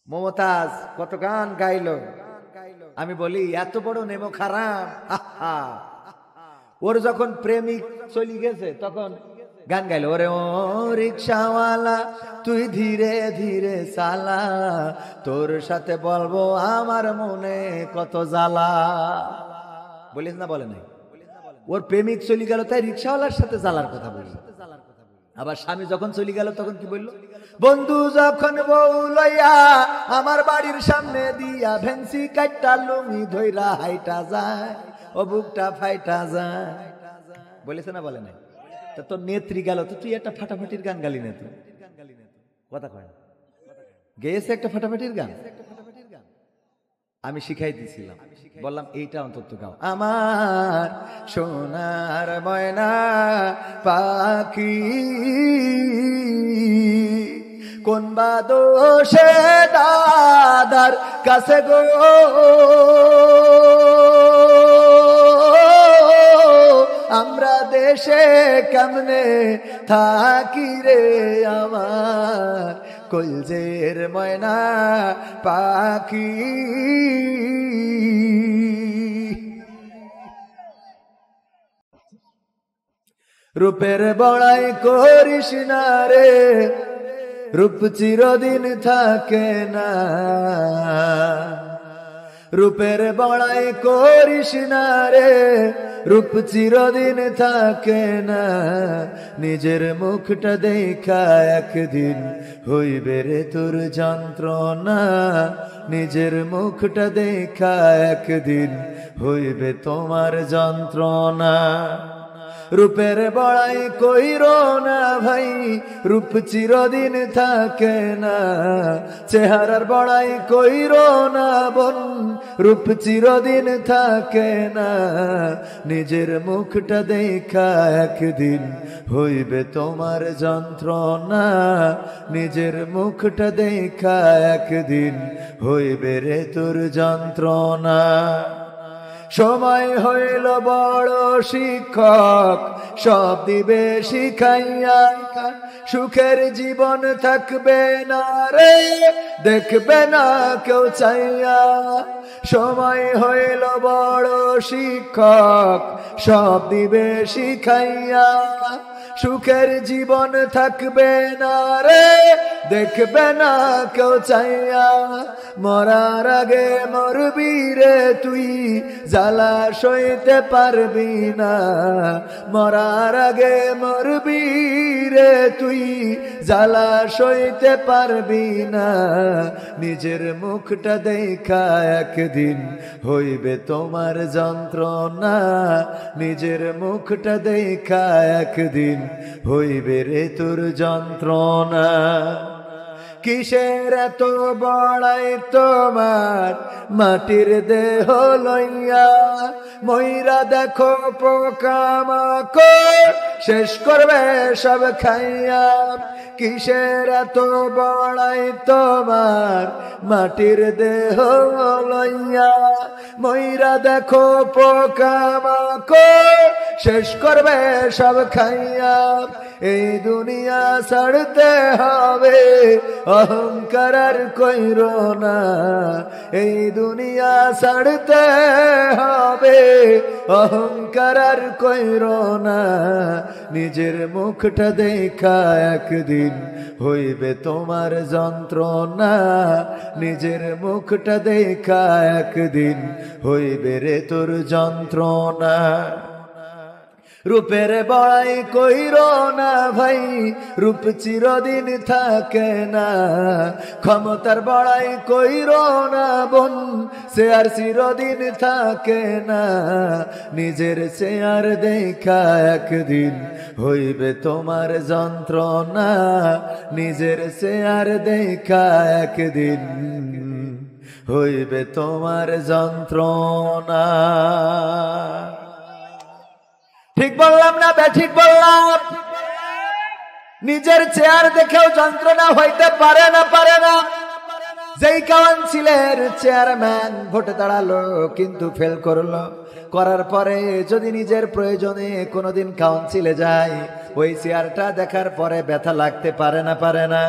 মমতাজ কত গান গাইলো, আমি বলি এত বড় নেমো খারাপ। ওর যখন প্রেমিক চলে গেছে তখন গান গাইলো, ওরে ও রিক্সাওয়ালা তুই ধীরে ধীরে চালা, তোর সাথে বলবো আমার মনে কত জ্বালা। বলিস না, বলে নাই? ওর প্রেমিক চলে গেল তাই রিক্সাওয়ালার সাথে জ্বালার কথা বলি। আবার স্বামী যখন চলে গেল তখন কি বললো, বন্ধু যখন বউ লইয়া আমার বাড়ির সামনে দিয়া ভেন্সি কাটটা লুঙ্গি ধইরা হাইটা যায়, ও বুকটা ফাইটা যায়। বলেছে না, বলে নাই? তা তোর নেত্রী গেল তো তুই একটা ফাটাফাটির গান গালি না? তুই কথা কয় গেয়েছে একটা ফাটাফাটির গান, আমি শিখাই দিছিলাম, বললাম এইটা অন্তত গাও। আমার সোনার ময়না পাখি কোন বা দোষে দাদার কাছে গো, আমরা দেশে কেমনে থাকি রে আমার কলজের ময়না পাখি। রূপের বড়াই করিস না রে, রূপ চিরদিন থাকে না, রূপের বড়াই করিস না রে, রূপ চিরদিন থাকে না, নিজের মুখটা দেখা একদিন হইবে রে তোর যন্ত্রণা, নিজের মুখটা দেখা একদিন হইবে তোমার যন্ত্রণা। রূপের বড়াই কইরো না ভাই, রূপ চিরদিন থাকে না, চেহারার বড়াই কইরো না বোন, রূপ চিরদিন থাকে না, নিজের মুখটা দেখা একদিন হইবে তোমার যন্ত্রণা, নিজের মুখটা দেখা একদিন হইবে রে তোর যন্ত্রণা। সময় হইল বড় শিক্ষক, সব দিবে শিখাইয়া, সুখের জীবন থাকবে না রে, দেখবে না কেউ চাইয়া। সময় হইল বড় শিক্ষক, সব দিবে শিখাইয়া, সুখের জীবন থাকবে না রে, দেখবে না কেউ চাইয়া। মরার আগে মরবি রে তুই, জ্বালা সইতে পারবি না, মরার আগে মরবি রে তুই, জ্বালা সইতে পারবি না, নিজের মুখটা দেখা একদিন হইবে তোমার যন্ত্রণা, নিজের মুখটা দেখা একদিন হইবে রে তোর যন্ত্রণা। কিসের এত বড়াই তোমার মাটির দেহ লইয়া, ময়রা দেখো পোকামাকড় শেষ করবে সব খাইয়া। কিসের এত বড়াই তোমার মাটির দেহ লইয়া, ময়রা দেখো পোকামাকড় শেষ করবে সব খাইয়া। এই দুনিয়া ছাড়তে হবে, অহংকার আর কইরো না, এই দুনিয়া ছাড়তে হবে, অহংকার আর কইরো না, নিজের মুখটা দেখা একদিন হইবে তোমার যন্ত্রণা, নিজের মুখটা দেখা একদিন হইবে রে তোর যন্ত্রণা। রূপের বড়াই কইরো না ভাই, রূপ চিরদিন থাকে না, ক্ষমতার বড়াই কইরো না বোন, সে আর চিরদিন থাকে না, নিজের চেয়ার দেখা একদিন হইবে তোমার যন্ত্রণা, নিজের চেয়ার দেখা একদিন হইবে তোমার যন্ত্রণা। ঠিক বললাম না ঠিক বললাম? নিজের চেয়ার দেখেও যন্ত্রণা হইতে পারে না, পারে না। যেই কাউন্সিলের চেয়ারম্যান ভোটে দাঁড়ালো কিন্তু ফেল করলো, করার পরে যদি নিজের প্রয়োজনে কোনোদিন কাউন্সিলে যায়, ওই চেয়ারটা দেখার পরে ব্যথা লাগতে পারে না, পারে না?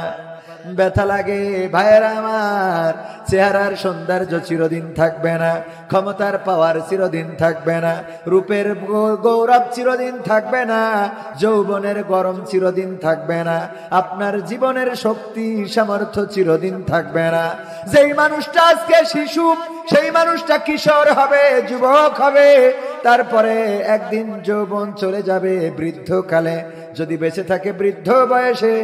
ব্যথা লাগে ভাইয়েরা আমার। চেহারার সৌন্দর্য চিরদিন থাকবে না, ক্ষমতার পাওয়ার চিরদিন থাকবে না, রূপের গৌরব চিরদিন থাকবে না, যৌবনের গরম চিরদিন থাকবে না, আপনার জীবনের শক্তি সামর্থ্য চিরদিন থাকবে না। যেই মানুষটা আজকে শিশু, সেই মানুষটা কিশোর হবে, যুবক হবে, তারপরে একদিন যৌবন চলে যাবে, বৃদ্ধকালে যদি বেঁচে থাকে বৃদ্ধ বয়সে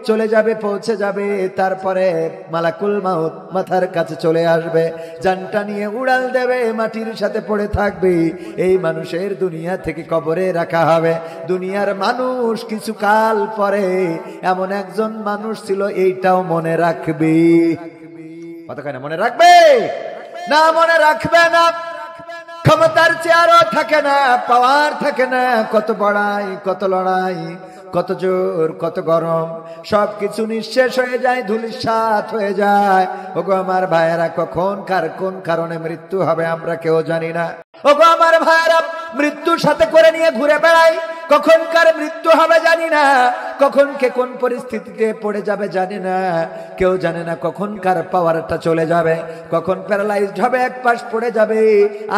চলে যাবে, পৌঁছে যাবে, তারপরে মালাকুল মাউত মাথার কাছে চলে আসবে, জানটা নিয়ে উড়াল দেবে, মাটির সাথে পড়ে থাকবে। এই মানুষের দুনিয়া থেকে কবরে রাখা হবে। দুনিয়ার মানুষ কিছু কাল পরে এমন একজন মানুষ ছিল, এইটাও মনে রাখবে। কতখানি মনে রাখবে? না, মনে রাখবে না। ক্ষমতার চেয়ারও থাকে না, পাওয়ার থাকে না, কত বড়াই, কত লড়াই, কত জোর, কত গরম, সবকিছু নিঃশেষ হয়ে যায়, ধূলিসাৎ হয়ে যায়। ওগো আমার ভাইয়েরা, কখন কার কোন কারণে মৃত্যু হবে আমরা কেউ জানি না। ওগো আমার ভাইয়েরা, মৃত্যুর সাথে করে নিয়ে ঘুরে বেড়াই, কখন কার মৃত্যু হবে জানি না, কখন কে কোন পরিস্থিতিতে পড়ে যাবে জানি না, কেউ জানে না কখন কার পাওয়ারটা চলে যাবে, কখন প্যারালাইজড হবে, এক পাশ পড়ে যাবে,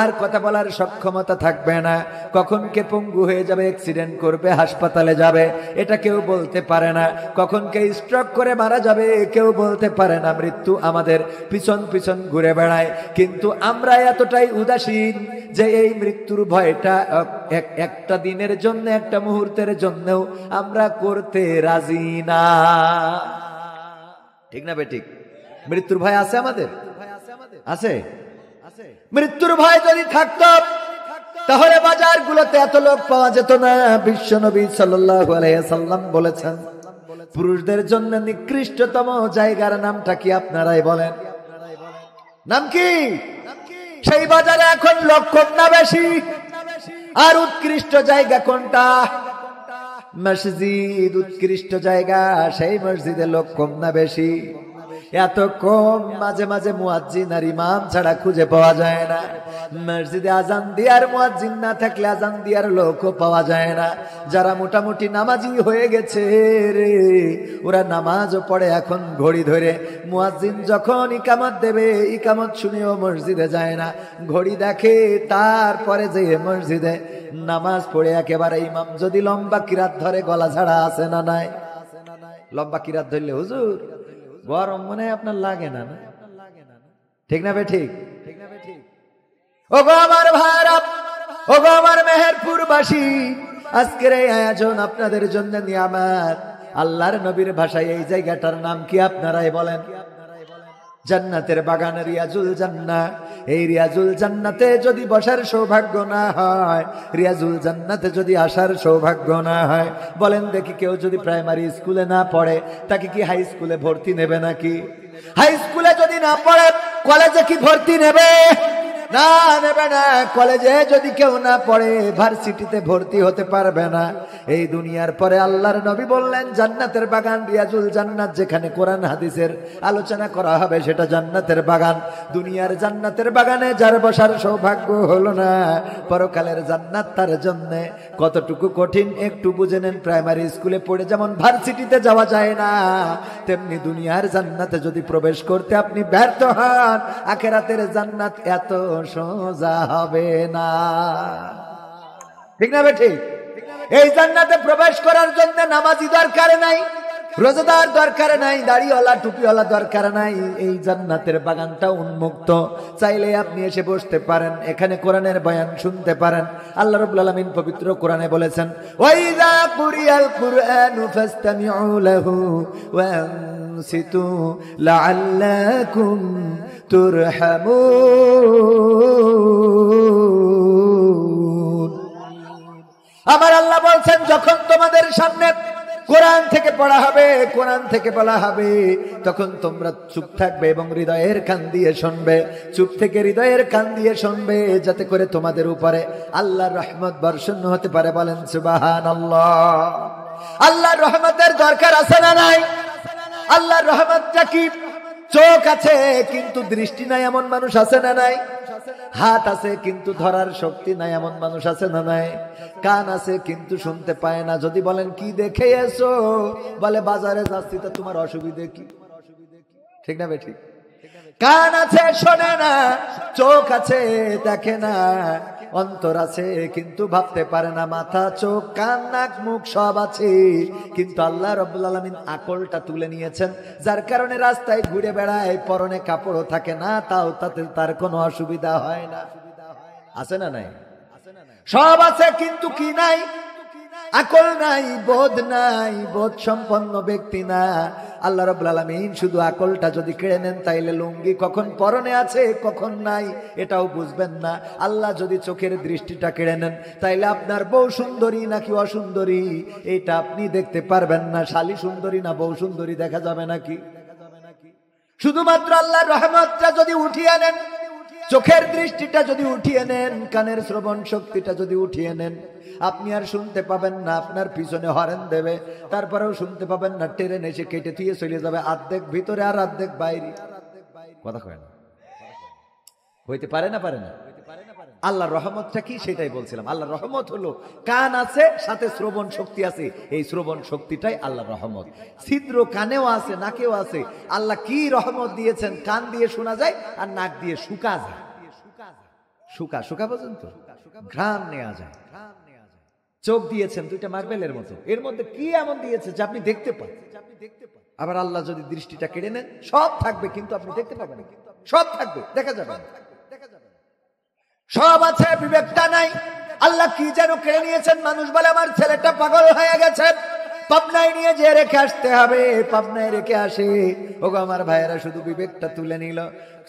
আর কথা বলার সক্ষমতা থাকবে না, কখন কে পঙ্গু হয়ে যাবে, অ্যাক্সিডেন্ট করবে, হাসপাতালে যাবে, এটা কেউ বলতে পারে না, কখন কে স্ট্রোক করে মারা যাবে কেউ বলতে পারে না। মৃত্যু আমাদের পিছন পিছন ঘুরে বেড়ায়, কিন্তু আমরা এতটাই উদাসীন যে এই মৃত্যুর ভয়টা একটা দিনের জন্য, একটা মুহূর্তের জন্যও আমরা করতে রাজি না। ঠিক না বেঠিক? মৃত্যুর ভয় আছে আমাদের? আছে? মৃত্যুর ভয় যদি থাকতো তাহলে বাজারগুলোতে এত লোক পাওয়া যেত না। বিশ্বনবী সাল্লাল্লাহু আলাইহি সাল্লাম বলেছেন, পুরুষদের জন্য নিকৃষ্টতম জায়গার নামটা কি আপনারাই বলেন? নাম কি? সেই বাজারে এখন লোক কম না বেশি? আর উৎকৃষ্ট জায়গা কোনটা? মসজিদ উৎকৃষ্ট জায়গা, সেই মসজিদে লোক কম না বেশি? এত কম, মাঝে মাঝে মুয়াজ্জিন আর ইমাম ছাড়া খুঁজে পাওয়া যায় না। মসজিদে আজান দিয়ার মুয়াজ্জিন না থাকলে আজান দিয়ার লোকও পাওয়া যায় না। যারা মোটামুটি নামাজি হয়ে গেছে রে, ওরা নামাজও পড়ে এখন ঘড়ি ধরে। মুয়াজ্জিন যখন ইকামত দেবে, ইকামত শুনেও মসজিদে যায় না, ঘড়ি দেখে, তারপরে যে মসজিদে নামাজ পড়ে একেবারে। ইমাম যদি লম্বা কিরাত ধরে, গলা ছাড়া আছে না নাই? লম্বা কিরাত ধরলে হুজুর গরম মনে হয় আপনার লাগে না? ঠিক না বে ঠিক? ওগো আমার ভাইরা, ওগো আমার মেহেরপুরবাসী, আজকের এই আয়োজন আপনাদের জন্য নিয়ামত। আল্লাহর নবীর ভাষায় এই জায়গাটার নাম কি আপনারাই বলেন? জান্নাতের বাগান, রিয়াজুল জান্নাহ। এই রিয়াজুল জান্নাতে যদি বসার সৌভাগ্য না হয়, রিয়াজুল জান্নাতে যদি আসার সৌভাগ্য না হয়, বলেন দেখি, কেউ যদি প্রাইমারি স্কুলে না পড়ে, তাকে কি হাই স্কুলে ভর্তি নেবে নাকি? হাই স্কুলে যদি না পড়ে, কলেজে কি ভর্তি নেবে? না, নেবে না। কলেজে যদি কেউ না পড়ে, ভার্সিটিতে ভর্তি হতে পারবে না। এই দুনিয়ার পরে আল্লাহর নবী বললেন, জান্নাতের বাগান, রিয়াজুল জান্নাত, যেখানে কোরআন হাদিসের আলোচনা করা হবে সেটা জান্নাতের বাগান। দুনিয়ার জান্নাতের বাগানে যার বসার সৌভাগ্য হলো না, পরকালের জান্নাত তার জন্য কতটুকু কঠিন একটু বুঝে নেন। প্রাইমারি স্কুলে পড়ে যেমন ভার্সিটিতে যাওয়া যায় না, তেমনি দুনিয়ার জান্নাতে যদি প্রবেশ করতে আপনি ব্যর্থ হন, আখিরাতের জান্নাত এত সোজা হবে না। ঠিক না বেঠিক? এই জান্নাতে প্রবেশ করার জন্য নামাজি দরকার নাই, রোজাদার দরকার নাই, দাড়িওয়ালা টুপিওয়ালা দরকার নাই। এই জান্নাতের বাগানটা উন্মুক্ত, চাইলে আপনি এসে বসতে পারেন, এখানে কোরআনের বয়ান শুনতে পারেন। আল্লাহ রাব্বুল আলামিন পবিত্র কোরআনে বলেছেন, ওয়াইযা কুরিয়াল কুরআনু ফাসতামিউ লাহু ওয়া আনসিতু লাআল্লাকুম তুরহামুন। আমার আল্লাহ বলছেন, যখন তোমাদের সামনে কোরআন থেকে পড়া হবে, কোরআন থেকে বলা হবে, তখন তোমরা চুপ থাকবে এবং হৃদয়ের কান দিয়ে শুনবে। চুপ থেকে হৃদয়ের কান দিয়ে শুনবে, যাতে করে তোমাদের উপরে আল্লাহর রহমত বর্ষণ হতে পারে। বলেন সুবহানাল্লাহ। আল্লাহর রহমতের দরকার আছে না নাই? আল্লাহর রহমতটা কি? চোখ আছে কিন্তু দৃষ্টি নাই এমন মানুষ আছে না নাই? হাত আছে কিন্তু ধরার শক্তি নাই এমন মানুষ আছে না নাই? কান আছে কিন্তু শুনতে পায় না। যদি বলেন কি দেখে এসো, বলে বাজারে যাচ্ছি, তা তোমার অসুবিধে কি? ঠিক না বেঠিক? কান আছে শোনে না, চোখ আছে দেখে না, অন্তর আছে কিন্তু ভাবতে পারে না, মাথা চোখ কান নাক মুখ সব আছে, কিন্তু আল্লাহ রাব্বুল আলামিন আকলটা তুলে নিয়েছেন, যার কারণে রাস্তায় ঘুরে বেড়ায়, পরনে কাপড়ও থাকে না, তাও তাতে তার কোনো অসুবিধা হয় না। আছে না নাই? সব আছে কিন্তু কি নাই? আকল নাই, বোধ নাই, বোধ সম্পন্ন ব্যক্তি না। আল্লাহ রাব্বুল আলামিন শুধু আকলটা যদি কেড়ে নেন, তাইলে লুঙ্গি কখন পরনে আছে কখন নাই এটাও বুঝবেন না। আল্লাহ যদি চোখের দৃষ্টিটা কেড়ে নেন, তাইলে আপনার বউ সুন্দরী নাকি অসুন্দরী এটা আপনি দেখতে পারবেন না। শালী সুন্দরী না বউ সুন্দরী দেখা যাবে নাকি? শুধুমাত্র আল্লাহর রহমতটা যদি উঠিয়ে নেন, চোখের দৃষ্টিটা যদি উঠিয়ে নেন, কানের শ্রবণ শক্তিটা যদি উঠিয়ে নেন, আপনি আর শুনতে পাবেন না। আপনার পিছনে হরেন দেবে, তারপরেও শুনতে পাবেন না। ট্রেন এসে কেটে থুয়ে চলে যাবে, অর্ধেক ভিতরে আর অর্ধেক বাইরে। কথা কয় না? হইতে পারে না? পারে না? আল্লাহর রহমতটা কি সেটাই বলছিলাম। আল্লাহর রহমত হলো কান আছে, সাথে শ্রবণ শক্তি আছে। এই শ্রবণ শক্তিটাই আল্লাহর রহমত। ছিদ্র কানেও আছে, নাকেও আছে। আল্লাহ কি রহমত দিয়েছেন? কান দিয়ে শোনা যায় আর নাক দিয়ে শুকা যায়। শুকা পর্যন্ত ঘ্রাণ নেওয়া যায়। চোখ দিয়েছেন দুইটা মার্বেলের মতো, এর মধ্যে কি এমন দিয়েছে যে আপনি দেখতে পান। আবার আল্লাহ যদি দৃষ্টিটা কেড়ে নেন, সব থাকবে কিন্তু আপনি দেখতে পাবেন। সব থাকবে, দেখা যাবে না। সব আছে, বিবেকটা নাই। আল্লাহ কি যেন কেড়ে নিয়েছেন। মানুষ বলে আমার ছেলেটা পাগল হয়ে গেছে, পাবনায় নিয়ে যে রেখে আসতে হবে, পাবনায় রেখে আসে। ওগো আমার ভাইয়েরা, শুধু বিবেকটা তুলে নিল।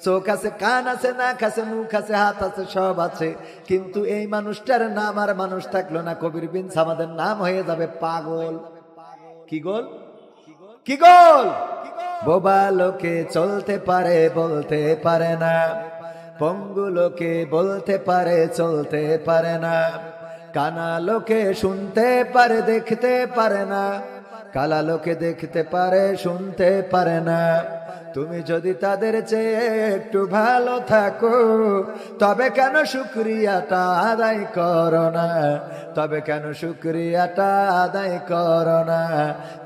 চোখ আছে, কান আছে, নাক আছে, মুখ আছে, হাত আছে, সব আছে, কিন্তু এই মানুষটার নাম আর মানুষ থাকলো না। কবির বিন সামাদের নাম হয়ে যাবে পাগল। কি গোল? কি গোল? বোবা লোকে চলতে পারে, বলতে পারে না। পঙ্গু লোকে বলতে পারে, চলতে পারে না। কানা লোকে শুনতে পারে, দেখতে পারে না। কালা লোকে দেখতে পারে, শুনতে পারে না। তুমি যদি তাদের চেয়ে একটু ভালো থাকো, তবে কেন শুকরিয়াটা আদায় করো না? তবে কেন শুকরিয়াটা আদায় করো না?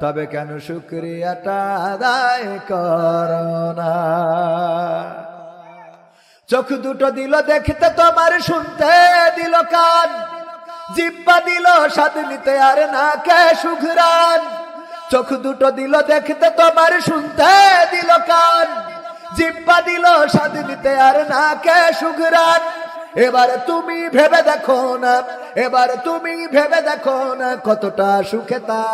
তবে কেন শুকরিয়াটা আদায় করো না? চোখ দুটো দিল দেখতে তোমার, শুনতে দিল কান, জিহ্বা দিল স্বাদ নিতে আর নাকে সুঘ্রাণ। চোখ দুটো দিল দেখতে তোমার, শুনতে দিল কান, জিহ্বা দিল স্বাদ নিতে আর নাকে সুঘ্রাণ। এবারে তুমি ভেবে দেখো না, এবারে তুমি ভেবে দেখো না কতটা সুখে তা।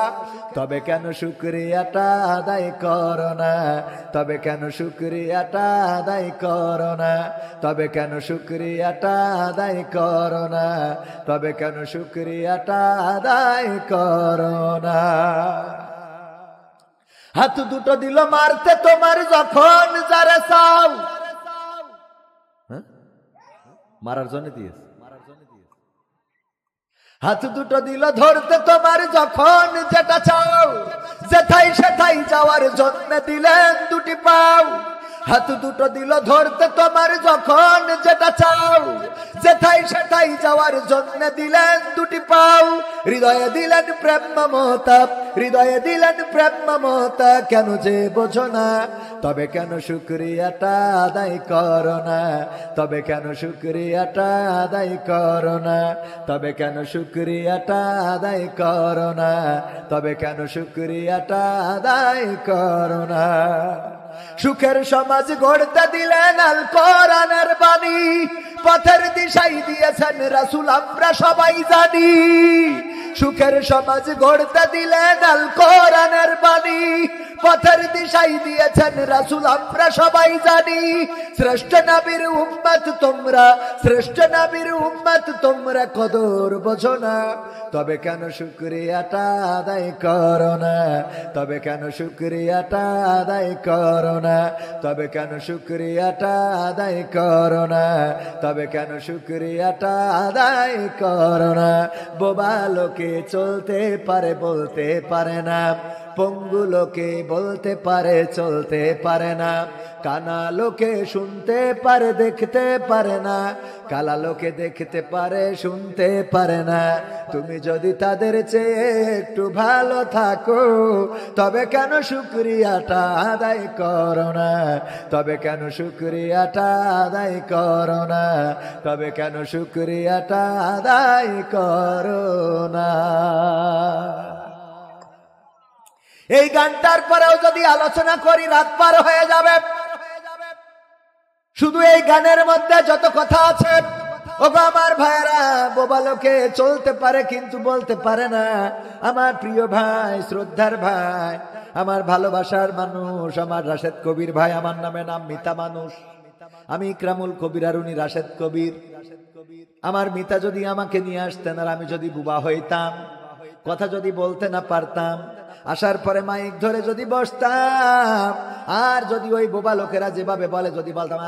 তবে কেন শুকরিয়াটা আদায় করো না? তবে কেন শুকরিয়াটা আদায় করো না? তবে কেন শুকরিয়াটা আদায় করো না? তবে কেন শুকরিয়াটা আদায় করো না? হাত দুটো দিল মারতে তোমার যখন যারে চাও, মারার জন্য দিয়েছে। হাত দুটো দিল ধরতে তোমার যখন যেটা চাও, যেথাই সেথাই যাওয়ার জন্য দিলেন দুটি পাও। হাত দুটো দিল ধরতে তোমার যখন যেটা চাও, যেথাই সেথাই যাওয়ার জন্য দিলেন দুটি পাও। হৃদয়ে দিলেন প্রেম মমতা, হৃদয়ে দিলেন প্রেম মমতা, কেন যে বোঝো না? তবে কেন শুকরিয়াটা আদায় করো না? তবে কেন শুকরিয়াটা আদায় করো না? তবে কেন শুকরিয়াটা আদায় করো না? তবে কেন শুকরিয়াটা আদায় করো না? সুখের সমাজ গড়তে দিলেন আল কোরআনের বাণী, পথের দিশাই দিয়েছেন রাসূল আমরা সবাই জানি। সুখের সমাজ গড়তে দিলেন আল কোরআনের বাণী, পথের দিশাই দিয়েছেন রাসূল আমরা সবাই জানি। শ্রেষ্ঠ নবীর উম্মত তোমরা, শ্রেষ্ঠ নবীর উম্মত তোমরা, কদর বোঝো না? তবে কেন শুকরিয়াটা আদায় করো না? তবে কেন শুকরিয়াটা আদায় করো না? তবে কেন শুকরিয়াটা আদায় করো না? তবে কেন শুকরিয়াটা আদায় করো না? বোবা লোকে চলতে পারে, বলতে পারে না। পঙ্গু লোকে বলতে পারে চলতে পারে না, কানা লোকে শুনতে পারে দেখতে পারে না, কালা লোকে দেখতে পারে শুনতে পারে না। তুমি যদি তাদের চেয়ে একটু ভালো থাকো তবে কেন শুকরিয়াটা আদায় করো না, তবে কেন শুকরিয়াটা আদায় করো না, তবে কেন শুকরিয়াটা আদায় করো না। এই গানটার পরেও যদি আলোচনা করি রাত পার হয়ে যাবে। শুধু এই গানের মধ্যে যত কথা আছে, ওগো আমার ভাইরা, বোবা লোকে চলতে পারে কিন্তু বলতে পারে না। আমার প্রিয় ভাই, শ্রদ্ধার ভাই, আমার ভালোবাসার মানুষ, আমার রাশেদ কবির ভাই, আমার নামে নাম মিতা মানুষ, আমি ইকরামুল কবির আর উনি রাশেদ কবির। আমার মিতা যদি আমাকে নিয়ে আসতেন আর আমি যদি বুবা হইতাম, কথা যদি বলতে না পারতাম, আসার পরে মাইক ধরে যদি বসতাম আর যদি ওই বোবা লোকেরা যেভাবে বলে যদি বলতাম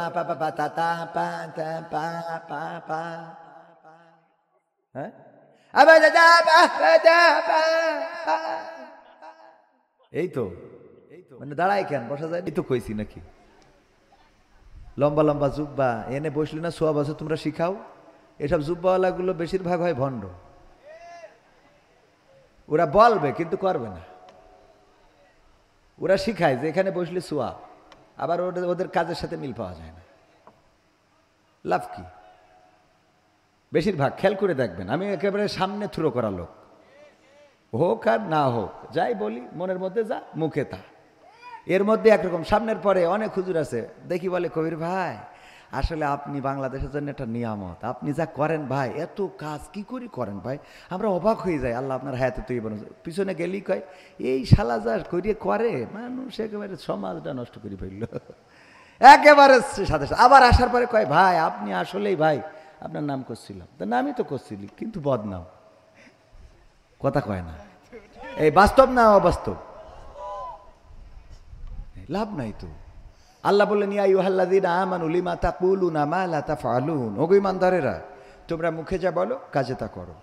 এই তো মানে দাঁড়ায় কেন বসা যায়, এই তো কইছি নাকি। লম্বা লম্বা জুব্বা এনে বসলি না, সোয়া বছর তোমরা শিখাও। এসব জুব্বাওয়ালা গুলো বেশিরভাগ হয় ভণ্ড। ওরা বলবে কিন্তু করবে না। ওরা শিখায় যে এখানে বসলে সোয়া, আবার ওদের কাজের সাথে মিল পাওয়া যায় না। লাভ কি? বেশিরভাগ খেয়াল করে দেখবেন, আমি একেবারে সামনে থ্রো করা লোক, হোক আর না হোক, যাই বলি মনের মধ্যে যা মুখে তা। এর মধ্যে একরকম, সামনের পরে অনেক হুজুর আছে দেখি বলে, কবির ভাই আসলে আপনি বাংলাদেশের জন্য একটা নিয়ামত, আপনি যা করেন ভাই, এত কাজ কি করে করেন ভাই, আমরা অবাক হয়ে যাই, আল্লাহ আপনার হায়াতে তৈরি বানান। পিছনে গেলেই কয় এই শালা যা করিয়ে করে, মানুষ একেবারে সমাজটা নষ্ট করে ফেলল একেবারে সাথে সাথে। আবার আসার পরে কয় ভাই আপনি আসলেই ভাই আপনার নাম করছিলাম, তা নামই তো করছিলি কিন্তু বদনাম। কথা কয় না, এই বাস্তব না অবাস্তব? লাভ নাই তো। আল্লাহ বললেন ইয়া আইয়ুহাল্লাযীনা আমানু লিমা তাকুলুনা মা লা তাফআলুন, ওগো ঈমানদারেরা তোমরা মুখে যা বলো কাজে তা করো।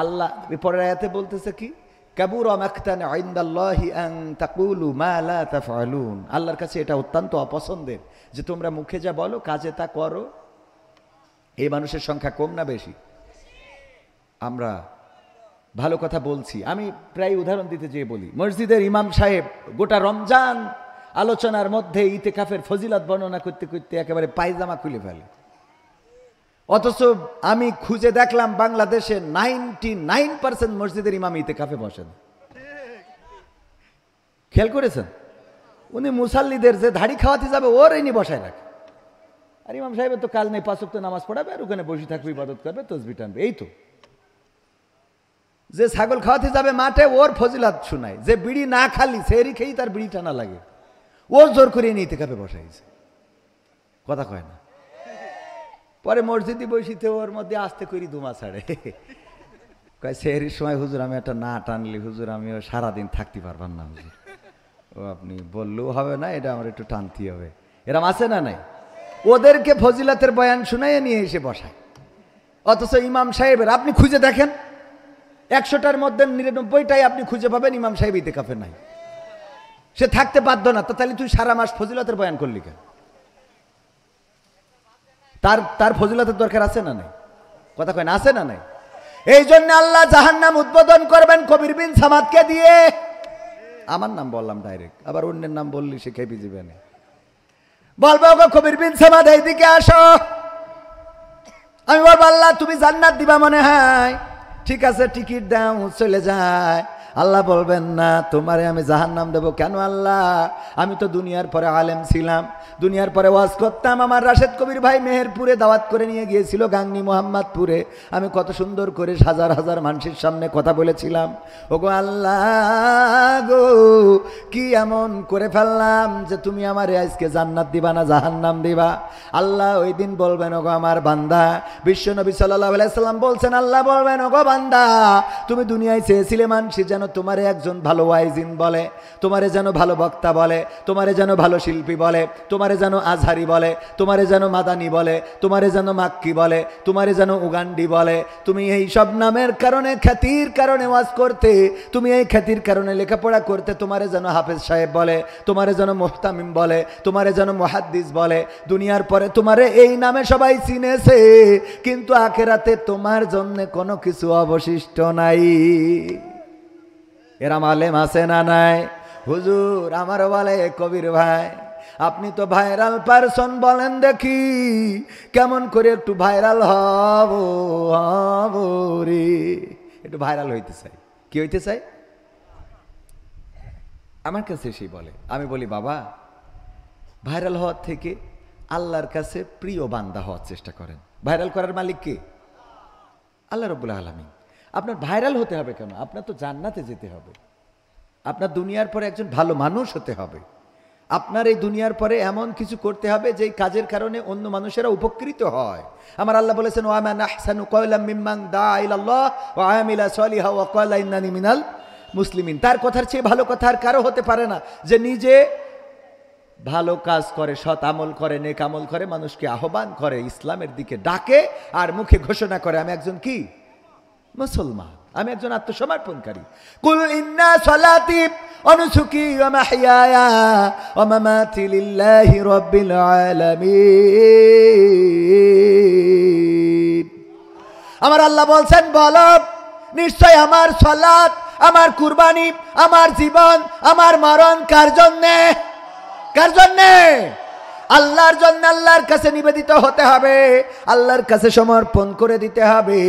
আল্লাহ পরের আয়াতে বলতেছে কি, কাবুরা মাকতান ইনদাল্লাহি আন তাকুলু মা লা তাফআলুন, আল্লাহর কাছে এটা অত্যন্ত অপছন্দের যে তোমরা মুখে যা বলো কাজে তা করো। এই মানুষের সংখ্যা কম না বেশি? আমরা ভালো কথা বলছি। আমি প্রায় উদাহরণ দিতে যেয়ে বলি, মসজিদের ইমাম সাহেব গোটা রমজান আলোচনার মধ্যে ইতিকাফের ফজিলত বর্ণনা করতে করতে একেবারে পায়জামা খুলে ফেলে, অথচ আমি খুঁজে দেখলাম বাংলাদেশে 99% মসজিদের ইমাম ইতিকাফে বসেন। খেয়াল করেছেন? উনি মুসাল্লিদের যে ধাড়ি খাওয়াতে যাবে ওর এনে বসায় রাখে, আর ইমাম সাহেবের তো কাজ নেই, 5 ওয়াক্ত নামাজ পড়াবে আর ওখানে বসে থাকবে, ইবাদত করবে, তসবিহ টানবে। এই তো যে ছাগল খাওয়াতে যাবে মাঠে ওর ফজিলত শোনায়, যে বিড়ি না খালি সেহরি খেয়েই তার বিড়ি টানা লাগে, ও জোর করে নিয়ে ইতিকাফে বসাইছে। কথা কয় না। পরে মসজিদে বসিতে ওর মধ্যে আস্তে করি দুমা ছাড়ে, কয় সেহরির সময় হুজুর আমি একটা না টানলি হুজুর আমি সারাদিন থাকতে পারবার না হুজুর। ও আপনি বললেও হবে না, এটা আমার একটু টানতে হবে। এরম আছে না নাই? ওদেরকে ফজিলতের বয়ান শুনাইয়ে নিয়ে এসে বসায়, অথচ ইমাম সাহেবের আপনি খুঁজে দেখেন 100টার মধ্যে 99টাই আপনি খুঁজে পাবেন ইমাম সাহেব ইতিকাফে নাই। সে থাকতে বাধ্য না, তো তাহলে তুই সারা মাস ফজিলতের বয়ান করলি কেন? তার ফজিলতের দরকার আছে না নাই? কথা কয় না, আছে না নাই? এই জন্য আল্লাহ জাহান্নাম উদ্বোধন করবেন কবির বিন সামাদকে দিয়ে। আমার নাম বললাম ডাইরেক্ট, আবার অন্যের নাম বললি সে খেপে যাবে না। বলবো গো কবির বিন সামাদ এইদিকে আসো। আমি বলবো আল্লাহ তুমি জান্নাত দিবা মনে হয়, ঠিক আছে টিকিট দাও, চলে যায়। আল্লাহ বলবেন না তোমারে আমি জাহান্নাম দেবো কেন আল্লাহ? আমি তো দুনিয়ার পরে আলেম ছিলাম, দুনিয়ার পরে ওয়াজ করতাম। আমার রাশেদ কবির ভাই মেহেরপুরে দাওয়াত করে নিয়ে গিয়েছিল, গাংনী মোহাম্মদপুরে। আমি কত সুন্দর করে হাজার হাজার মানুষের সামনে কথা বলেছিলাম। ওগো আল্লাহ গো, কি এমন করে ফেললাম যে তুমি আমারে আজকে জান্নাত দিবা না জাহান্নাম দিবা? আল্লাহ ওই দিন বলবেন ওগো আমার বান্দা, বিশ্ব নবী সাল্লাল্লাহু আলাইহি সাল্লাম বলছেন, আল্লাহ বলবেন ওগো বান্দা তুমি দুনিয়ায় চেয়েছিলে মানুষ যেন তোমারে একজন ভালো ওয়াইজিন বলে, তোমারে যেন ভালো বক্তা বলে, তোমারে যেন ভালো শিল্পী বলে, তোমারে যেন আজহারি বলে, তোমারে যেন মাদানি বলে, তোমারে যেন মাক্কি বলে, তোমারে যেন উগান্ডি বলে। তুমি এই সব নামের কারণে, খ্যাতির কারণে ওয়াজ করতে, তুমি এই খ্যাতির কারণে লেখাপড়া করতে, তোমারে যেন হাফেজ সাহেব বলে, তোমারে যেন মুহতামিম বলে, তোমারে যেন মুহাদ্দিস বলে। দুনিয়ার পরে তোমারে এই নামে সবাই চিনেছে, কিন্তু আখিরাতে তোমার জন্য কোনো কিছু অবশিষ্ট নাই। এরা মালেম আছে না নাই? হুজুর আমার বলে কবির ভাই আপনি তো ভাইরাল পারসন, বলেন দেখি কেমন করে একটু ভাইরাল হব রে। একটু ভাইরাল হইতে চাই। কি হইতে চাই? আমার কাছে সেই বলে, আমি বলি বাবা ভাইরাল হওয়ার থেকে আল্লাহর কাছে প্রিয় বান্দা হওয়ার চেষ্টা করেন। ভাইরাল করার মালিক কে? আল্লাহ রাব্বুল আলামিন। আপনার ভাইরাল হতে হবে কেন? আপনার তো জান্নাতে যেতে হবে। আপনার দুনিয়ার পরে একজন ভালো মানুষ হতে হবে। আপনার এই দুনিয়ার পরে এমন কিছু করতে হবে যেই কাজের কারণে অন্য মানুষেরা উপকৃত হয়। আমার আল্লাহ বলেছেন ওয়া মান আহসানু কওলাম মিম্মান দাআ ইলাল্লাহ ওয়া আমিলা সলিহা ওয়া ক্বালা ইন্নানি মিনাল মুসলিমিন। তার কথার চেয়ে ভালো কথা আর কারো হতে পারে না, যে নিজে ভালো কাজ করে, সৎ আমল করে, নেক আমল করে, মানুষকে আহ্বান করে, ইসলামের দিকে ডাকে, আর মুখে ঘোষণা করে আমি একজন কি মুসলমান, আমি একজন আত্মসমর্পণকারী। কুল ইন্না সালাতি ওয়া নুসুকি ওয়া মাহইয়ায়া ওয়া মামাতি লিল্লাহি রাব্বিল আলামিন। আমার আল্লাহ বলছেন বলো নিশ্চয় আমার সালাত, আমার কুরবানি, আমার জীবন, আমার মরণ কার জন্যে? কার জন্যে? আল্লাহর জন্য। আল্লাহর কাছে নিবেদিত হতে হবে, আল্লাহর কাছে সমর্পণ করে দিতে হবে।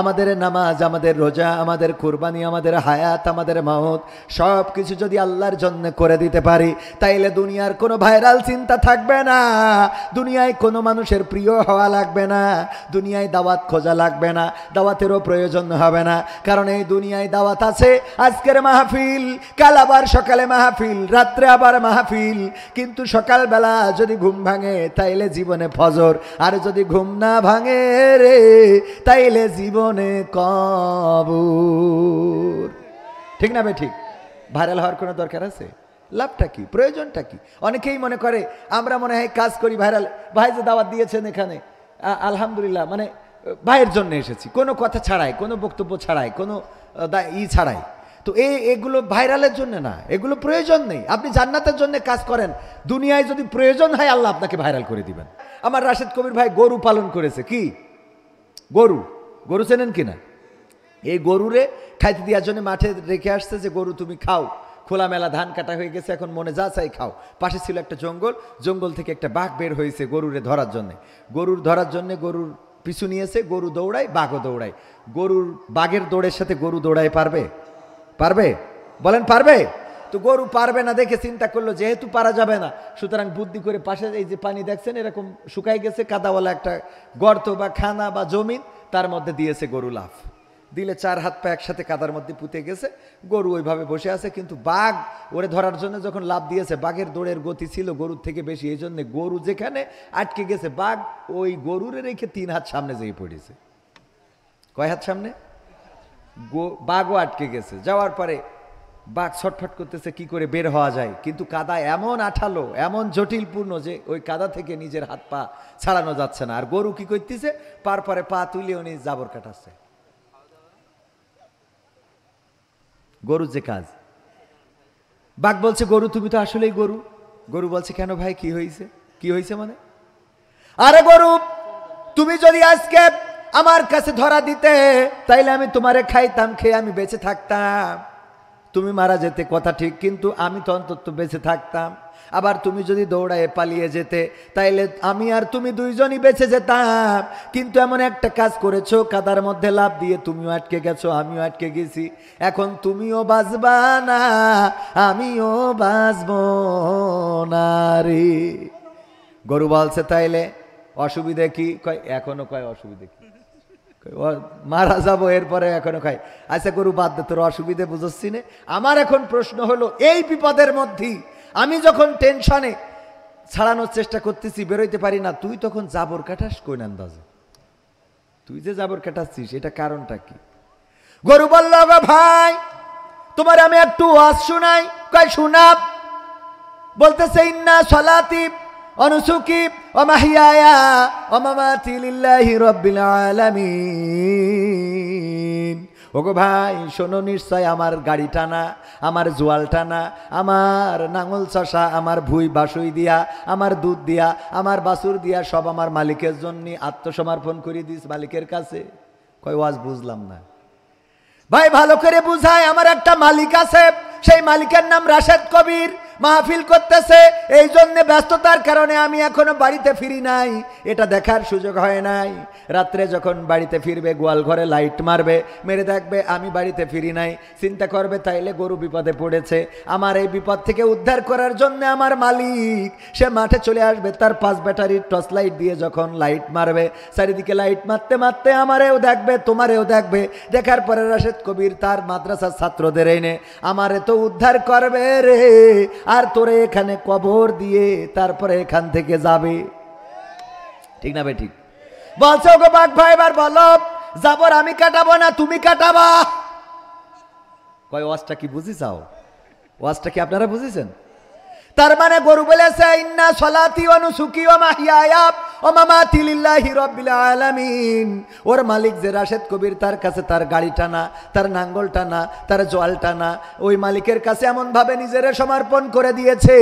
আমাদের নামাজ, আমাদের রোজা, আমাদের কুরবানি, আমাদের হায়াত, আমাদের মওত সব কিছু যদি আল্লাহর জন্য করে দিতে পারি, তাইলে দুনিয়ার কোনো ভাইরাল চিন্তা থাকবে না, দুনিয়ায় কোনো মানুষের প্রিয় হওয়া লাগবে না, দুনিয়ায় দাওয়াত খোঁজা লাগবে না, দাওয়াতেরও প্রয়োজন হবে না। কারণ এই দুনিয়ায় দাওয়াত আছে, আজকের মাহফিল, কাল আবার সকালে মাহফিল, রাত্রে আবার মাহফিল, কিন্তু সকালবেলা যদি ঘুম ভাঙে তাইলে জীবনে ফজর, আর যদি ঘুম না ভাঙে রে তাইলে জীবনে কবর। ঠিক না ভাই? ঠিক। ভাইরাল হওয়ার কোনো দরকার আছে? লাভটা কি? প্রয়োজনটা কি? অনেকেই মনে করে আমরা মনে হয় কাজ করি ভাইরাল। ভাই যে দাওয়াত দিয়েছেন এখানে আলহামদুলিল্লাহ, মানে ভাইয়ের জন্য এসেছি, কোনো কথা ছাড়াই, কোনো বক্তব্য ছাড়াই, কোনো ছাড়াই। তো এগুলো ভাইরালের জন্য না, এগুলো প্রয়োজন নেই। আপনি জান্নাতের জন্য কাজ করেন, দুনিয়ায় যদি প্রয়োজন হয় আল্লাহ আপনাকে ভাইরাল করে দিবেন। আমার রাশেদ কবির ভাই গরু পালন করেছে। কি গরু? গরু চেনেন কিনা? এই গরুরে খাইতে দেওয়ার জন্য মাঠে রেখে আসছে যে গরু তুমি খাও, খোলামেলা ধান কাটা হয়ে গেছে, এখন মনে যা চাই খাও। পাশে ছিল একটা জঙ্গল, জঙ্গল থেকে একটা বাঘ বের হয়েছে গরুরে ধরার জন্যে। গরুর ধরার জন্যে গরুর পিছু নিয়েছে, গরু দৌড়ায়, বাঘও দৌড়ায়। গরুর বাঘের দৌড়ের সাথে গরু দৌড়ায় পারবে? পারবে? বলেন পারবে? তো গরু পারবে না দেখে চিন্তা করলো যেহেতু পারা যাবে না, সুতরাং বুদ্ধি করে পাশে এই যে পানি দেখছেন এরকম শুকাই গেছে, কাদাওয়ালা একটা গর্ত বা খানা বা জমিন, তার মধ্যে দিয়েছে গরু লাফ দিলে 4 হাত পা একসাথে কাদার মধ্যে পুঁতে গেছে। গরু ওইভাবে বসে আছে, কিন্তু বাঘ ওরে ধরার জন্য যখন লাফ দিয়েছে, বাঘের দৌড়ের গতি ছিল গরুর থেকে বেশি, এই জন্য গরু যেখানে আটকে গেছে, বাঘ ওই গরুরে রেখে 3 হাত সামনে যেয়ে পড়েছে। কয় হাত সামনে? বাঘও আটকে গেছে। যাওয়ার পরে বাঘ ছটফট করতেছে কি করে বের হওয়া যায়, কিন্তু কাদা এমন আঠালো, এমন জটিলপূর্ণ যে ওই কাদা থেকে নিজের হাত পা ছাড়ানো যাচ্ছে না। আর গরু কি করতেছে? পরে পা তুলে উনি জাবর কাটাচ্ছে। গরুর যে কাজ। বাঘ বলছে গরু তুমি তো আসলেই গরু। গরু বলছে কেন ভাই, কি হয়েছে? কি হয়েছে মানে? আরে গরু, তুমি যদি আজকে আমার কাছে ধরা দিতে তাইলে আমি তোমারে খাইতাম, খেয়ে আমি বেঁচে থাকতাম। তুমি মারা যেতে কথা ঠিক, কিন্তু আমি তো অন্তত বেঁচে থাকতাম। আবার তুমি যদি দৌড়ায় পালিয়ে যেতে তাইলে আমি আর তুমি দুইজনই বেঁচে যেতাম। কিন্তু এমন একটা কাজ করেছো, কাদার মধ্যে লাফ দিয়ে তুমিও আটকে গেছো, আমিও আটকে গেছি। এখন তুমিও বাঁচবা না, আমিও বাঁচবো না রে। গরু বলছে তাইলে অসুবিধা কি? কয় এখনো কয় অসুবিধা কি? মারা যাবো এরপরে এখনো খাই। আচ্ছা গরু বাদ দে, তোর অসুবিধে বুঝছি না। আমার এখন প্রশ্ন হলো, এই বিপদের মধ্যেই আমি যখন টেনশনে ছাড়ানোর চেষ্টা করতেছি, বেরোইতে পারি না, তুই তখন জাবর কাটাস কোন আন্দাজে? তুই যে জাবর কাটাচ্ছিস এটা কারণটা কি? গরু বলল ভাই তোমার আমি একটু ওয়াজ শুনাই। কয় শুনাব। বলতেছে ইন্না সলাতি অনুসুকি ওয়া মাহইয়ায়া ওয়া মামাতি লিল্লাহি রাব্বিল আলামিন। ওগো ভাই শোনো, নিশ্চয় আমার গাড়ি টানা, আমার জোয়াল টানা, আমার নাঙল চষা, আমার ভুই বাসুই দিয়া, আমার দুধ দিয়া, আমার বাছুর দিয়া সব আমার মালিকের জন্য আত্মসমর্পণ করে দিস মালিকের কাছে। কয় ওয়াজ বুঝলাম না ভাই, ভালো করে বুঝায়। আমার একটা মালিক আছে, সেই মালিকের নাম রাশেদ কবির, মাহফিল করতেছে, এই জন্য ব্যস্ততার কারণে আমি এখনো বাড়িতে ফিরি নাই, এটা দেখার সুযোগ হয় নাই। রাত্রে যখন বাড়িতে ফিরবে গোয়াল ঘরে লাইট মারবে, মেরে দেখবে আমি বাড়িতে ফিরি নাই, চিন্তা করবে তাইলে গরু বিপদে পড়েছে। আমার এই বিপদ থেকে উদ্ধার করার জন্য আমার মালিক সে মাঠে চলে আসবে, তার 5 ব্যাটারির টর্চ লাইট দিয়ে যখন লাইট মারবে, চারিদিকে লাইট মারতে মারতে আমারেও দেখবে, তোমারেও দেখবে। দেখার পরে রাশেদ কবির তার মাদ্রাসার ছাত্রদের এনে আমারে তো উদ্ধার করবে রে, আর তোরে এখানে কবর দিয়ে তারপরে এখান থেকে যাবে। ঠিক না ভাই? ঠিক বলছো গো বাঘ ভাই, এবার বলো যাবর আমি কাটাবো না তুমি কাটাবা? কয় ওয়াজটা কি বুঝি চাও? ওয়াজটা কি আপনারা বুঝেছেন? তার মানে গরু বলেছে ইন্না সলাতি ওয়া নুসুকি ওয়া মাহইয়ায়া ওয়া মামাতি লিল্লাহি রাব্বিল আলামিন। ওর মালিক যে রাশেদ কবির, তার কাছে তার গাড়ি টানা, তার নাঙ্গল টানা, তার জোয়াল টানা, ওই মালিকের কাছে এমন ভাবে নিজেরে সমর্পণ করে দিয়েছে।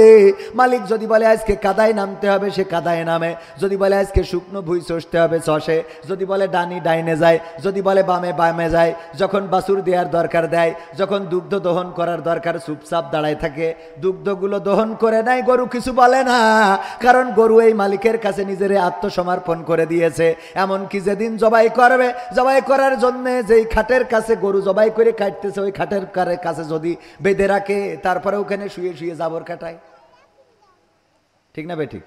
মালিক যদি বলে আজকে কাদায় নামতে হবে সে কাদায় নামে, যদি বলে আজকে শুকনো ভুই চষতে হবে চষে, যদি বলে ডানি ডাইনে যায়, যদি বলে বামে বামে যায়। যখন বাছুর দেওয়ার দরকার দেয়, যখন দুগ্ধ দহন করার দরকার চুপচাপ দাঁড়ায় থাকে, দুগ্ধগুলো দহন করে নাই। গরু কিছু বলে না, কারণ গরু এই মালিকের কাছে নিজের আত্মসমর্পণ করে দিয়েছে। এমনকি যেদিন জবাই করবে, জবাই করার জন্য যেই খাটের কাছে গরু জবাই করে কাটতেছে, ওই খাটের কাছে যদি বেঁধে রাখে, তারপরে ওখানে শুয়ে শুয়ে জাবর কাটায়। ঠিক না বেঠিক?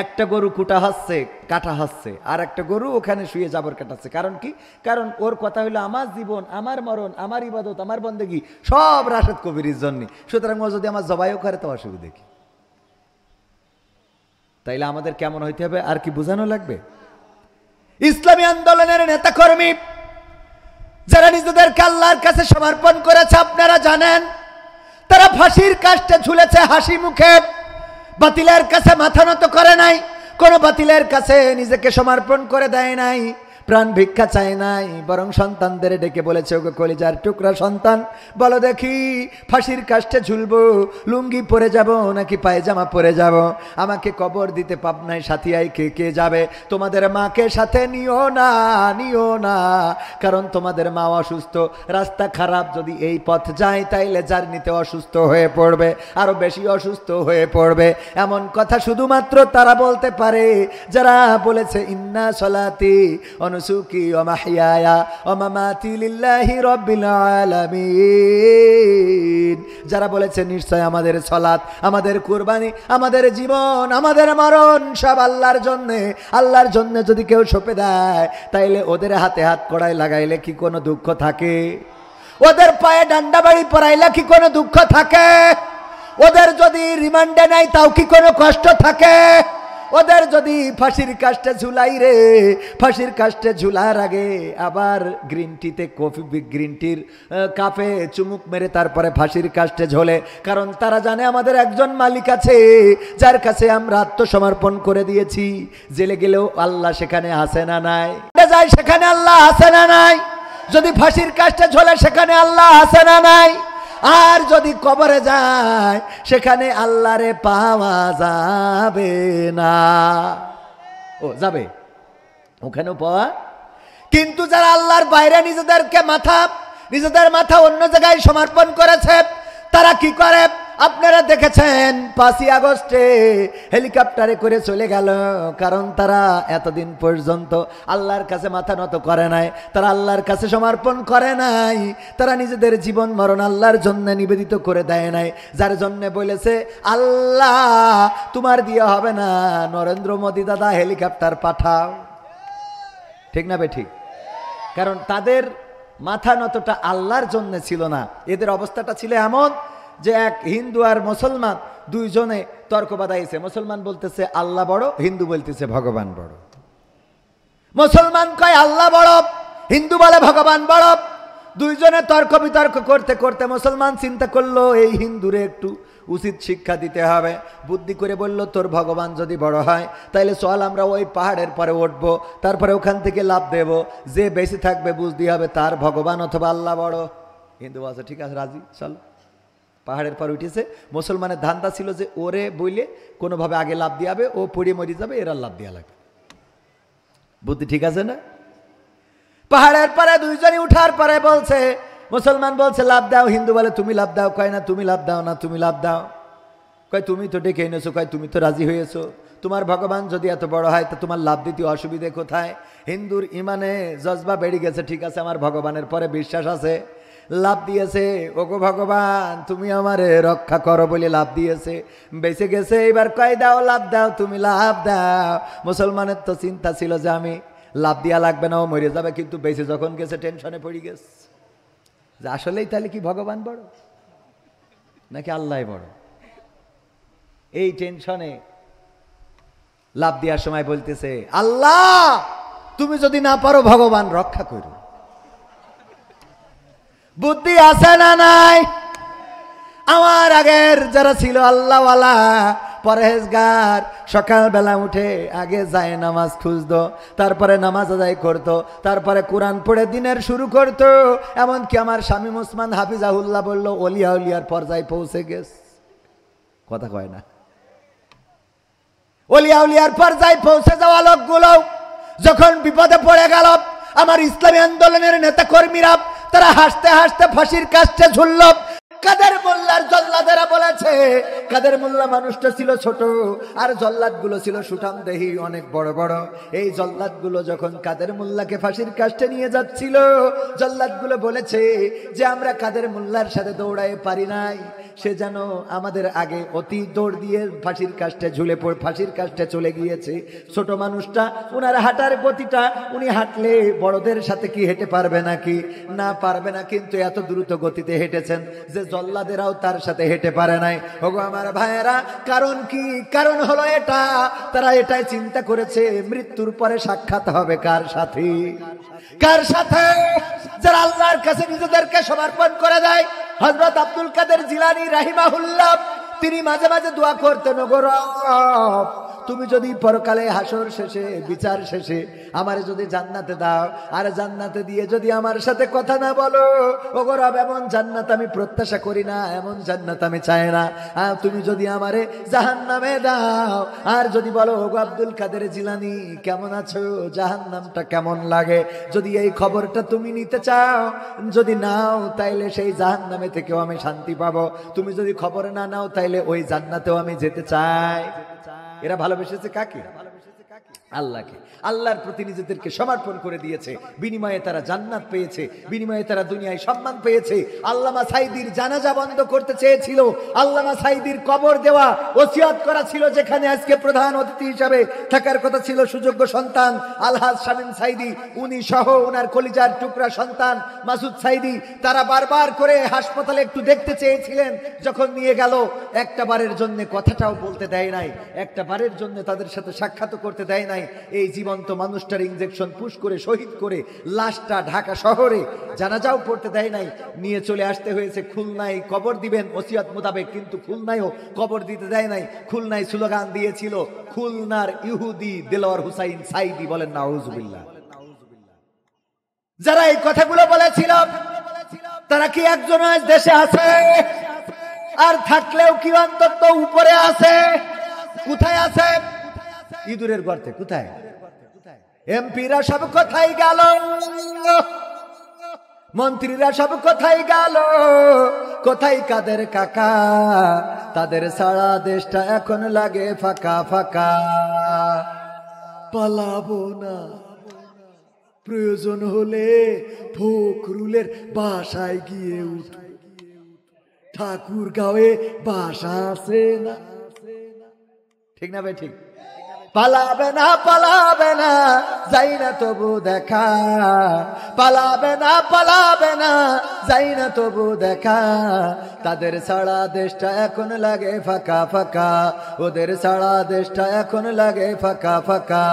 একটা গরু কুটা হচ্ছে, কাটা হচ্ছে, আর একটা গরু ওখানে শুয়ে জাবর কাটাচ্ছে। কারণ কি? কারণ ওর কথা হলো আমার জীবন, আমার মরণ, আমার ইবাদত, আমার বন্দেগী সব রাশেদ কবিরের জন্য। সুতরাং ও যদি আমার জবাইও করে তো অসুবিধা কি? তাইলে আমাদের কেমন হইতে হবে আর কি বোঝানো লাগবে? ইসলামী আন্দোলনের নেতা কর্মী যারা নিজেদেরকে আল্লাহর কাছে সমর্পণ করেছে, আপনারা জানেন তারা ফাঁসির কাস্টে ঝুলেছে হাসি মুখে, বাতিলের কাছে মাথা নত করে নাই, কোন বাতিলের কাছে নিজেকে সমর্পণ করে দেয় নাই, প্রাণ ভিক্ষা চায় নাই, বরং সন্তানদের ডেকে বলেছে ওগো কলিজার টুকরা সন্তান, বলো দেখি ফাঁসির কাস্টে ঝুলবো, লুঙ্গি পরে যাব নাকি পায়জামা পরে যাব? আমাকে কবর দিতে পাবনায় সাথিয়াই কে কে যাবে? তোমাদের মাকে সাথে নিও না, নিও না, কারণ তোমাদের মা অসুস্থ, রাস্তা খারাপ, যদি এই পথ যায় তাইলে জার্নিতে অসুস্থ হয়ে পড়বে, আরো বেশি অসুস্থ হয়ে পড়বে। এমন কথা শুধুমাত্র তারা বলতে পারে যারা বলেছে ইন্না সলাতি অনুসুকি ওয়া মাহইয়ায়া ওয়া মামাতি লিল্লাহি রাব্বিল আলামিন। যারা বলেছে নিশ্চয় আমাদের সালাত, আমাদের কুরবানি, আমাদের জীবন, আমাদের মরণ সব আল্লাহর জন্য। আল্লাহর জন্য যদি কেউ সঁপে দেয়, তাইলে ওদের হাতে হাত কড়াই লাগাইলে কি কোনো দুঃখ থাকে? ওদের পায়ে ডান্ডা বাড়ি পরাইলে কি কোনো দুঃখ থাকে? ওদের যদি রিমান্ডে নাই তাও কি কোনো কষ্ট থাকে? ওদের যদি ফাঁসির কাস্টে ঝুলাই রে, ফাঁসির কাস্টে ঝুলার আগে আবার গ্রিন টিতে কফি, গ্রিন টির কাপে চুমুক মেরে তারপরে ফাঁসির কাস্টে ঝোলে, কারণ তারা জানে আমাদের একজন মালিক আছে যার কাছে আমরা আত্মসমর্পণ করে দিয়েছি। জেলে গেলেও আল্লাহ সেখানে আসে না নাই? যায় সেখানে আল্লাহ আসে না নাই? যদি ফাঁসির কাস্টে ঝোলে সেখানে আল্লাহ আসে না নাই? আর যদি কবরে যায় সেখানে আল্লাহরে পাওয়া যাবে না। ও যাবে, ওখানেও পাওয়া। কিন্তু যারা আল্লাহর বাইরে নিজেদের মাথা অন্য জায়গায় সমর্পণ করেছে, তারা কি করে? আপনারা দেখেছেন 5ই আগস্টে হেলিকপ্টারে করে চলে গেল, কারণ তারা এতদিন পর্যন্ত আল্লাহর কাছে মাথা নত করে নাই, তারা আল্লাহর কাছে সমর্পণ করে নাই, তারা নিজেদের জীবন মরণ আল্লাহর জন্য নিবেদিত করে দেয় নাই। যার জন্য বলেছে আল্লাহ তোমার দিয়ে হবে না, নরেন্দ্র মোদী দাদা হেলিকপ্টার পাঠাও। ঠিক না বে ঠিক? কারণ তাদের মাথা নতটা আল্লাহর জন্য ছিল না। এদের অবস্থাটা ছিল এমন যে এক হিন্দু আর মুসলমান দুইজনে তর্ক বাঁধাইছে। মুসলমান বলতেছে আল্লাহ বড়, হিন্দু বলতেছে ভগবান বড়। মুসলমান কয় আল্লাহ বড়, হিন্দু বলে ভগবান বড়। দুইজনে তর্ক বিতর্ক করতে করতে মুসলমান চিন্তা করলো এই হিন্দুরে একটু উচিত শিক্ষা দিতে হবে। বুদ্ধি করে বলল, তোর ভগবান যদি বড় হয় তাইলে চল আমরা ওই পাহাড়ের পরে উঠবো, তারপরে ওখান থেকে লাভ দেব, যে বেশি থাকবে বুঝতে হবে তার ভগবান অথবা আল্লাহ বড়। হিন্দু বলছে ঠিক আছে রাজি, চল। পাহাড়ের পর উঠেছে। মুসলমানের ধান্দা ছিল যে ওরে বইলে কোনোভাবে আগে লাভ দিয়ে হবে, ও পড়ে মরি যাবে, এরা লাভ দেওয়া লাগবে। বুদ্ধি ঠিক আছে না? পাহাড়ের পরে দুইজনই উঠার পরে বলছে, মুসলমান বলছে লাভ দাও, হিন্দু বলে তুমি লাভ দাও, কয় না তুমি লাভ দাও, না তুমি লাভ দাও, কয় তুমি তো ডেকে এনেছো, কয় তুমি তো রাজি হয়েছো, তোমার ভগবান যদি এত বড় হয় তো তোমার লাভ দিতে অসুবিধে কোথায়? হিন্দুর ইমানে জজবা বেড়ে গেছে, ঠিক আছে আমার ভগবানের পরে বিশ্বাস আছে, লাভ দিয়েছে, ওগো ভগবান তুমি আমারে রক্ষা করো বলে লাভ দিয়েছে, বেঁচে গেছে। এবার কয় দাও লাভ দাও, তুমি লাভ দাও। মুসলমানের তো চিন্তা ছিল যে আমি লাভ দিয়া লাগবে না, ও মরে যাবে, কিন্তু বেঁচে যখন গেছে টেনশনে পড়ে গেছে যে আসলেই তাহলে কি ভগবান বড় নাকি আল্লাহ বড়? এই টেনশনে লাভ দেওয়ার সময় বলতেছে, আল্লাহ তুমি যদি না পারো ভগবান রক্ষা করো। বুদ্ধি আছে না নাই? আমার আগের যারা ছিল আল্লাহওয়ালা পরহেজগার, সকালবেলা উঠে আগে যায় নামাজ খুঁজতো, তারপরে নামাজ আদায় করতো, তারপরে কোরআন পড়ে দিনের শুরু করতো। এমনকি আমার স্বামী মুসমান হাফিজাহুল্লাহ বলল ওলিয়া উলিয়ার পর্যায়ে পৌঁছে গেছে। কথা কয় না? ওলিয়া উলিয়ার পর্যায়ে পৌঁছে যাওয়া লোকগুলো যখন বিপদে পড়ে গেল, আমার ইসলামী আন্দোলনের নেতা কর্মীরা তারা হাসতে হাসতে ফাঁসির কাস্টে ঝুলল। কাদের মোল্লার জল্লাদেরা বলেছে, কাদের মোল্লা মানুষটা ছিল ছোট আর জল্লাদগুলো ছিল সুঠাম দেহি অনেক বড় বড়। এই জল্লাদগুলো যখন কাদের মোল্লাকে ফাঁসির কাস্টে নিয়ে যাচ্ছিল, জল্লাদগুলো বলেছে যে আমরা কাদের মোল্লার সাথে দৌড়ায় পারি নাই, সে যেন আমাদের আগে অতি দৌড় দিয়ে ফাঁসির কাস্টে ঝুলে পড়ে ফাঁসির কাস্টে চলে গিয়েছে। ছোট মানুষটা, উনার হাঁটার গতিটা, উনি হাঁটলে বড়দের সাথে কি হেঁটে পারবে নাকি? না পারবে না, কিন্তু এত দ্রুত গতিতে হেঁটেছেন যে জল্লাদেরাও তার সাথে হেঁটে পারে নাই। ওগো আমার ভাইয়েরা, কারণ কি? কারণ হলো এটা, তারা এটাই চিন্তা করেছে মৃত্যুর পরে সাক্ষাৎ হবে কার সাথে? কার সাথে? যারা আল্লাহর কাছে নিজেদেরকে সমর্পণ করে দেয়। হযরত আব্দুল কাদের জিলানী রাহিমাহুল্লাহ তিনি মাঝে মাঝে দোয়া করতেন, ওগো রব তুমি যদি পরকালে হাসর শেষে বিচার শেষে আমারে যদি জান্নাতে দাও, আর জান্নাতে দিয়ে যদি আমার সাথে কথা না বলো, ওগো রব এমন জান্নাত আমি প্রত্যাশা করি না, এমন জান্নাত আমি চাই না। আর তুমি যদি আমারে জাহান্নামে দাও, আর যদি বলো ওগো আব্দুল কাদের জিলানী কেমন আছো, জাহান্নামটা কেমন লাগে, যদি এই খবরটা তুমি নিতে চাও, যদি নাও তাইলে সেই জাহান্নামে থেকেও আমি শান্তি পাবো, তুমি যদি খবর না নাও তাইলে ওই জান্নাতেও আমি যেতে চাই। এরা ভালোবেসেছে কাকে? আল্লাহকে। আল্লাহর প্রতি নিজেদেরকে সমর্পণ করে দিয়েছে, বিনিময়ে তারা জান্নাত পেয়েছে, বিনিময়ে তারা দুনিয়ায় সম্মান পেয়েছে। আল্লামা সাঈদীর জানাজা বন্ধ করতে চেয়েছিল, আল্লামা সাঈদীর কবর দেওয়া ওসিয়ত করা ছিল, যেখানে আজকে প্রধান অতিথি হিসাবে থাকার কথা ছিল সুযোগ্য সন্তান আলহাজ শামীম সাঈদী, উনি সহ ওনার কলিজার টুকরা সন্তান মাসুদ সাঈদী। তারা বারবার করে হাসপাতালে একটু দেখতে চেয়েছিলেন, যখন নিয়ে গেল একটা বারের জন্য কথাটাও বলতে দেয় নাই, একটা বারের জন্য তাদের সাথে সাক্ষাৎ করতে দেয় নাই। এই জীবন্ত মানুষটার ইনজেকশন পুশ করে শহীদ করে লাশটা ঢাকা শহরে জানাজাও পড়তে দেয় নাই, নিয়ে চলে আসতে হয়েছে খুলনায় কবর দিবেন ওসিয়ত মোতাবেক, কিন্তু খুলনায়ও কবর দিতে দেয় নাই। খুলনায় স্লোগান দিয়েছিল খুলনার ইহুদি দেলোয়ার হুসাইন সাঈদী। বলেন নাউজুবিল্লাহ। যারা এই কথাগুলো বলেছিল তারা কি একজন আজ দেশে আছে? আর থাকলেও কি অন্তত উপরে আছে? কোথায় আছে? ইঁদুরের গর্তে। কোথায়? এমপিরা সব কোথায় গেল? মন্ত্রীরা সব কোথায় গেল? কোথায় কাদের কাকা? তাদের সারা দেশটা এখন লাগে ফাঁকা ফাঁকা। পালাবো না, প্রয়োজন হলে ফখরুলের বাসায় গিয়ে উঠ, ঠাকুর গাঁয়ে বাসা আছে না? ঠিক না ভাই? ঠিক। পালাবে না যাই না তবু দেখা, পালাবে না যাই না তবু দেখা। তাদের ছাড়া দেশটা এখন লাগে ফাঁকা ফাঁকা, ওদের ছাড়া দেশটা এখন লাগে ফাঁকা ফাঁকা।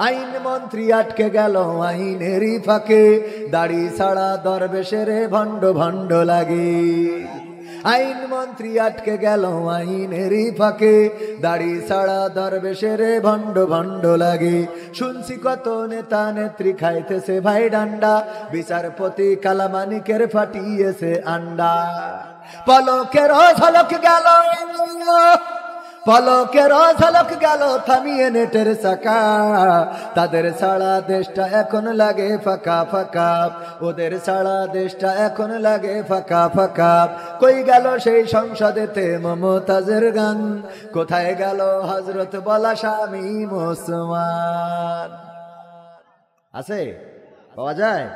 আইন মন্ত্রী আটকে গেল আইনেরই ফাঁকে, দাড়ি ছাড়া দরবেশের ভণ্ড ভণ্ড লাগে। আইন মন্ত্রী আটকে গেল আইনেরই ফাঁকে, দাড়ি ছাড়া দরবেশের ভণ্ড ভণ্ড লাগে। শুনছি কত নেতা নেত্রী খাইতেছে ভাই ডান্ডা, বিচারপতি কালামানিকের ফাটিয়েছে আন্ডা। পলকের ঝলক গেল, পলকের ঝলক গেল থামিয়ে নেটের চাকা। তাদের ছাড়া দেশটা এখন লাগে ফাঁকা ফাঁকা, ওদের ছাড়া দেশটা এখন লাগে ফাঁকা ফাঁকা। কই গেল সেই সংসদেতে মমতাজের গান, কোথায় গেল হযরত বলা শামীম ওসমান? আছে, পাওয়া যায়?